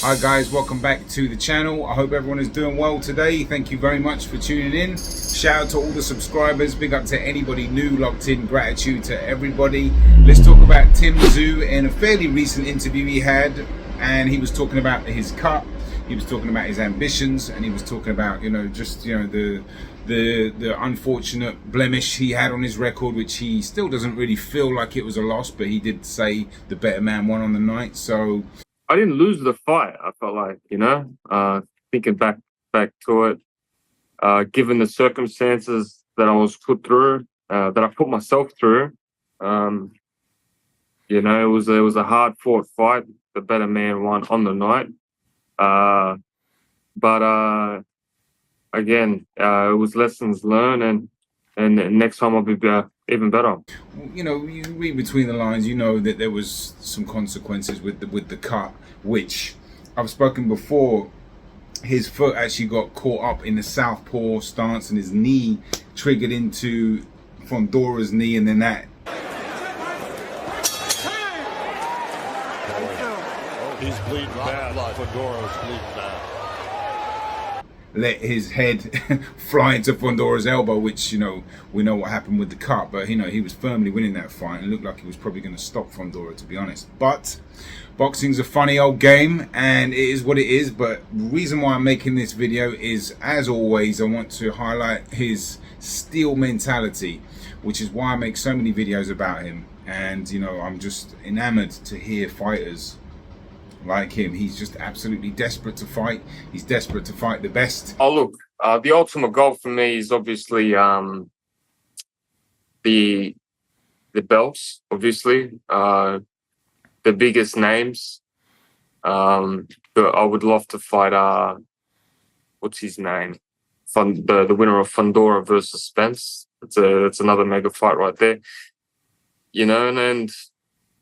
Hi guys, welcome back to the channel. I hope everyone is doing well today. Thank you very much for tuning in. Shout out to all the subscribers, big up to anybody new locked in, gratitude to everybody. Let's talk about Tim Tszyu in a fairly recent interview he had, and he was talking about his cut, he was talking about his ambitions, and he was talking about, the unfortunate blemish he had on his record, which he still doesn't really feel like it was a loss, but he did say the better man won on the night. So I didn't lose the fight. I felt like, thinking back to it, given the circumstances that I was put through, that I put myself through, it was a hard fought fight. The better man won on the night. But again, it was lessons learned, and next time I'll be even better. You read between the lines, you know that there was some consequences with the cut, which I've spoken before. His foot actually got caught up in the southpaw stance, and his knee triggered into Fundora's knee, and then that. He's bleeding bad. Fundora's bleeding bad. Let his head fly into Fundora's elbow, which, we know what happened with the cut, but, he was firmly winning that fight and looked like he was probably going to stop Fundora, to be honest. But boxing's a funny old game, and it is what it is. But the reason why I'm making this video is, as always, I want to highlight his steel mentality, which is why I make so many videos about him. And, I'm just enamored to hear fighters like him. He's just absolutely desperate to fight. He's desperate to fight the best. Oh, look, the ultimate goal for me is obviously the belts, obviously, the biggest names. But I would love to fight, what's his name? The winner of Fundora versus Spence. It's another mega fight right there. And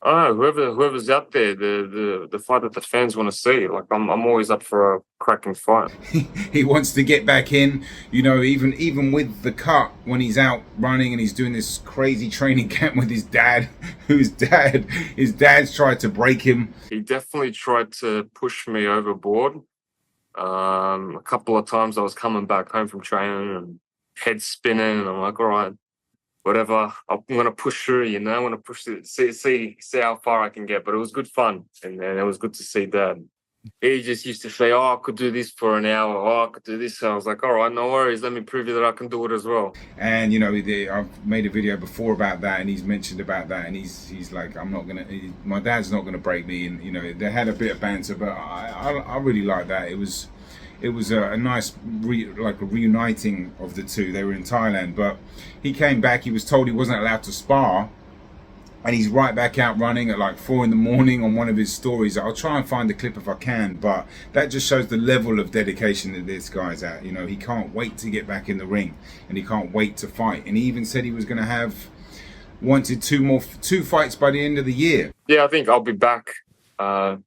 I don't know, whoever's out there, the fight that the fans want to see. Like, I'm always up for a cracking fight. He wants to get back in, even with the cut, when he's out running and he's doing this crazy training camp with his dad, his dad's tried to break him. He definitely tried to push me overboard. A couple of times I was coming back home from training and head spinning, and I'm like, all right, whatever, I'm going to push through, I'm going to push it, see how far I can get. But it was good fun, and it was good to see Dad. He just used to say, oh, I could do this for an hour, oh, I could do this. So I was like, all right, no worries, let me prove you that I can do it as well. And, I've made a video before about that, and he's mentioned about that, and he's like, my dad's not going to break me. And, they had a bit of banter, but I really like that. It was a nice reuniting of the two. They were in Thailand, but he came back. He was told he wasn't allowed to spar, and he's right back out running at like 4 a.m. on one of his stories. I'll try and find the clip if I can, but that just shows the level of dedication that this guy's at. He can't wait to get back in the ring, and he can't wait to fight. And he even said he was going to wanted two fights by the end of the year. Yeah, I think I'll be back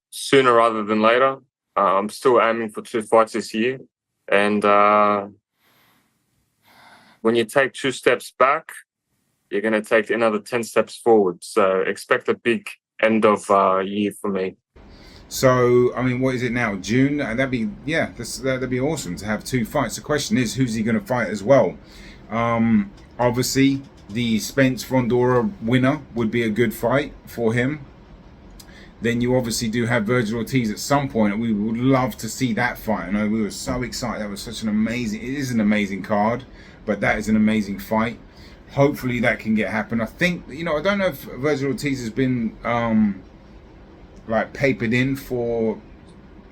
sooner rather than later. I'm still aiming for 2 fights this year. And when you take 2 steps back, you're going to take another 10 steps forward. So expect a big end of year for me. So, what is it now? June? That'd be awesome to have 2 fights. The question is, who's he going to fight as well? Obviously, the Spence Fundora winner would be a good fight for him. Then you obviously do have Virgil Ortiz at some point, and we would love to see that fight. We were so excited. That was such it is an amazing card, but that is an amazing fight. Hopefully that can happen. I think, I don't know if Virgil Ortiz has been papered in for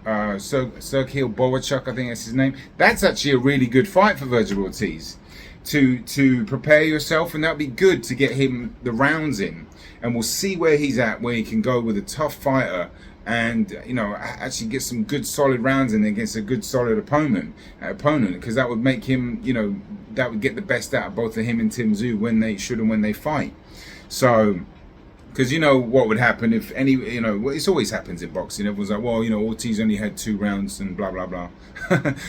Sergio Boachuk, I think that's his name. That's actually a really good fight for Virgil Ortiz to prepare yourself, and that'd be good to get him the rounds in. And we'll see where he's at, where he can go with a tough fighter and, actually get some good solid rounds in against a good solid opponent, because that would make him, that would get the best out of both of him and Tim Tszyu when they fight. So, because what would happen if it always happens in boxing. Everyone's like, well, Ortiz only had 2 rounds and blah, blah, blah.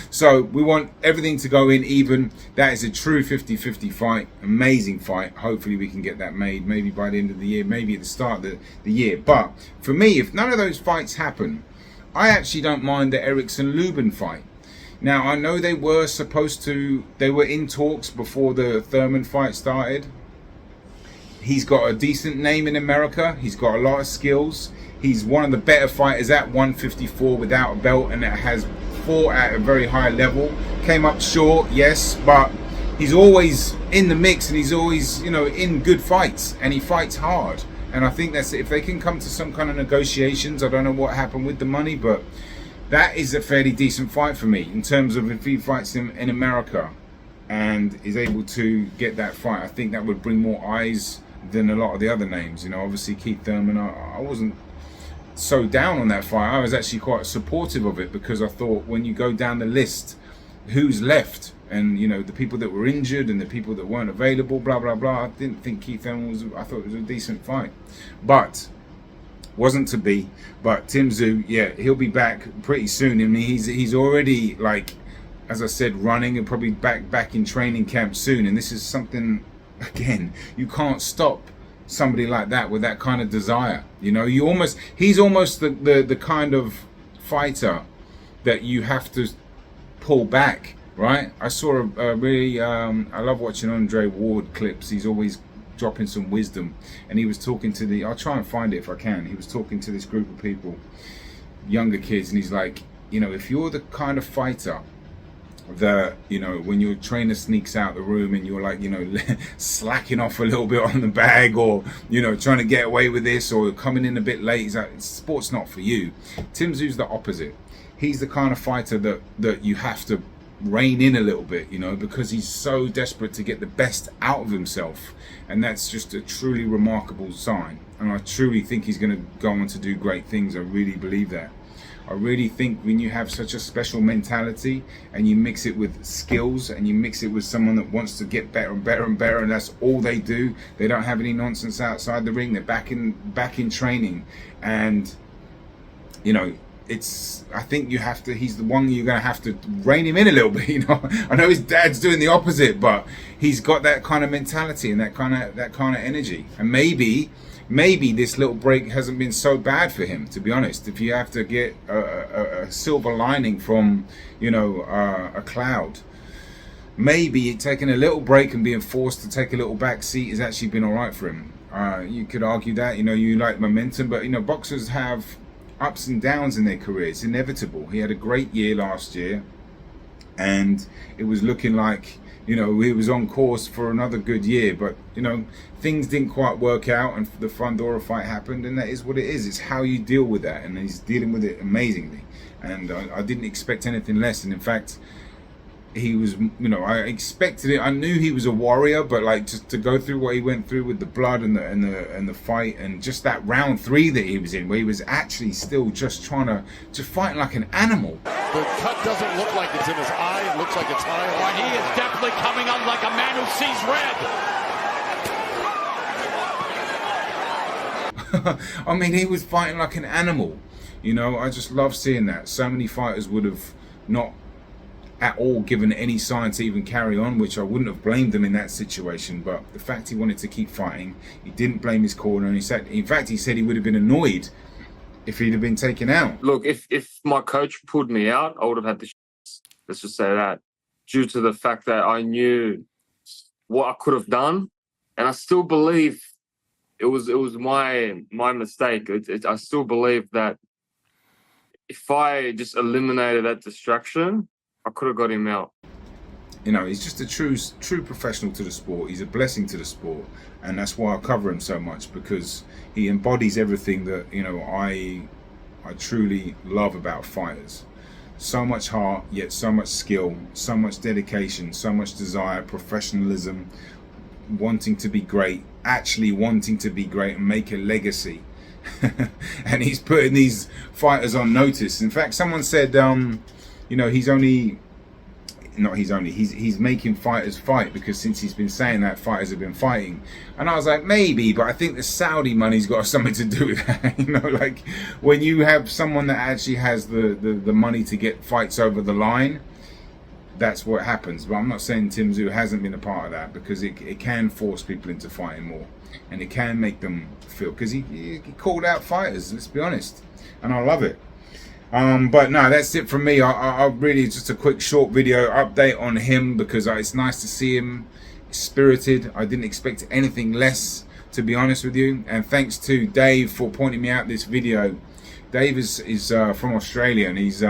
So we want everything to go in even. That is a true 50-50 fight. Amazing fight. Hopefully we can get that made, maybe by the end of the year, maybe at the start of the year. But for me, if none of those fights happen, I actually don't mind the Erickson-Lubin fight. Now, I know they were in talks before the Thurman fight started. He's got a decent name in America. He's got a lot of skills. He's one of the better fighters at 154 without a belt, and that has fought at a very high level. Came up short, yes, but he's always in the mix, and he's always, you know, in good fights, and he fights hard. And I think that's if they can come to some kind of negotiations. I don't know what happened with the money, but that is a fairly decent fight for me in terms of if he fights him in America and is able to get that fight. I think that would bring more eyes than a lot of the other names. You know, obviously Keith Thurman, I wasn't so down on that fight. I was actually quite supportive of it because I thought when you go down the list, who's left, and you know, the people that were injured and the people that weren't available, blah blah blah. I didn't think Keith Thurman was. I thought it was a decent fight, but wasn't to be. But Tim Tszyu, yeah, he'll be back pretty soon. I mean, he's already, like, as I said, running and probably back in training camp soon. And this is something, again, you can't stop somebody like that with that kind of desire. You know, he's almost the kind of fighter that you have to pull back, right? I saw a really, I love watching Andre Ward clips. He's always dropping some wisdom, and he was talking to I'll try and find it if I can. He was talking to this group of people, younger kids, and he's like, you know, if you're the kind of fighter that, you know, when your trainer sneaks out the room and you're like, you know, slacking off a little bit on the bag, or, you know, trying to get away with this, or coming in a bit late, he's like, sport's not for you. Tim Tszyu's the opposite. He's the kind of fighter that you have to rein in a little bit, you know, because he's so desperate to get the best out of himself, and that's just a truly remarkable sign. And I truly think he's going to go on to do great things. I really believe that. I really think when you have such a special mentality and you mix it with skills and you mix it with someone that wants to get better and better and better, and that's all they do, they don't have any nonsense outside the ring, they're back in training, and you know, I think you have to, he's the one you're going to have to rein him in a little bit, you know. I know his dad's doing the opposite, but he's got that kind of mentality and that kind of energy. And maybe this little break hasn't been so bad for him, to be honest. If you have to get a silver lining from, you know, a cloud, maybe taking a little break and being forced to take a little back seat has actually been all right for him. You could argue that, you know, you like momentum, but, you know, boxers have ups and downs in their career. It's inevitable. He had a great year last year, and it was looking like, you know, he was on course for another good year, but, you know, things didn't quite work out, and the Fundora fight happened, and that is what it is. It's how you deal with that, and he's dealing with it amazingly, and I didn't expect anything less. And in fact, he was, you know, I expected it. I knew he was a warrior, but like, just to go through what he went through with the blood and the fight, and just that round 3 that he was in, where he was actually still just trying to fight like an animal. The cut doesn't look like it's in his eye. It looks like it's high. But he is definitely coming on like a man who sees red. I mean, he was fighting like an animal. You know, I just love seeing that. So many fighters would have not at all given any sign to even carry on, which I wouldn't have blamed him in that situation. But the fact he wanted to keep fighting, he didn't blame his corner, and he said he would have been annoyed if he'd have been taken out. Look, if my coach pulled me out, I would have had the shits. Let's just say that, due to the fact that I knew what I could have done, and I still believe it was my mistake. I still believe that if I just eliminated that distraction, I could have got him out. You know, he's just a true professional to the sport. He's a blessing to the sport, and that's why I cover him so much, because he embodies everything that, you know, I truly love about fighters. So much heart, yet so much skill, so much dedication, so much desire, professionalism, wanting to be great, actually wanting to be great and make a legacy. And he's putting these fighters on notice. In fact, someone said, you know, he's making fighters fight, because since he's been saying that, fighters have been fighting. And I was like, maybe, but I think the Saudi money's got something to do with that. You know, like, when you have someone that actually has the money to get fights over the line, that's what happens. But I'm not saying Tim Tszyu hasn't been a part of that, because it can force people into fighting more, and it can make them feel, because he called out fighters, let's be honest, and I love it. But no, that's it from me. I really just a quick short video update on him, because it's nice to see him spirited. I didn't expect anything less, to be honest with you. And thanks to Dave for pointing me out this video. Dave is from Australia, and he's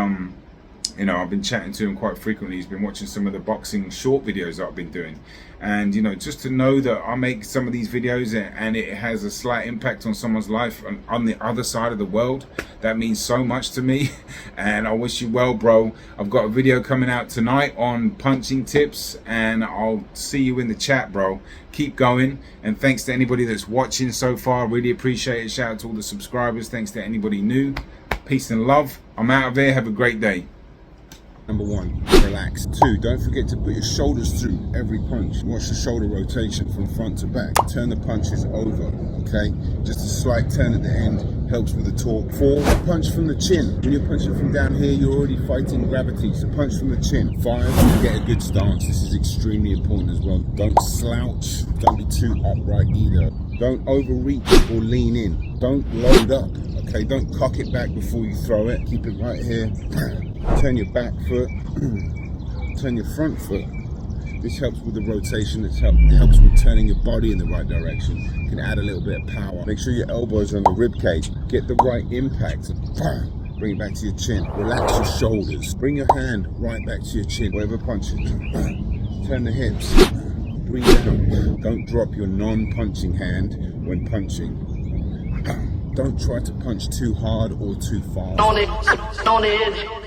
you know, I've been chatting to him quite frequently. He's been watching some of the boxing short videos that I've been doing. And, you know, just to know that I make some of these videos and it has a slight impact on someone's life on the other side of the world, that means so much to me. And I wish you well, bro. I've got a video coming out tonight on punching tips, and I'll see you in the chat, bro. Keep going. And thanks to anybody that's watching so far. Really appreciate it. Shout out to all the subscribers. Thanks to anybody new. Peace and love. I'm out of here. Have a great day. Number 1, relax. 2, don't forget to put your shoulders through every punch. Watch the shoulder rotation from front to back. Turn the punches over, okay? Just a slight turn at the end helps with the torque. 4, punch from the chin. When you're punching from down here, you're already fighting gravity, so punch from the chin. 5, get a good stance. This is extremely important as well. Don't slouch. Don't be too upright either. Don't overreach or lean in. Don't load up, okay? Don't cock it back before you throw it. Keep it right here. Turn your back foot, turn your front foot. This helps with the rotation. It helps with turning your body in the right direction. You can add a little bit of power. Make sure your elbows are on the rib cage. Get the right impact. Bring it back to your chin. Relax your shoulders. Bring your hand right back to your chin. Whatever punches. Turn the hips. Breathe out. Don't drop your non-punching hand when punching. Don't try to punch too hard or too fast. On edge.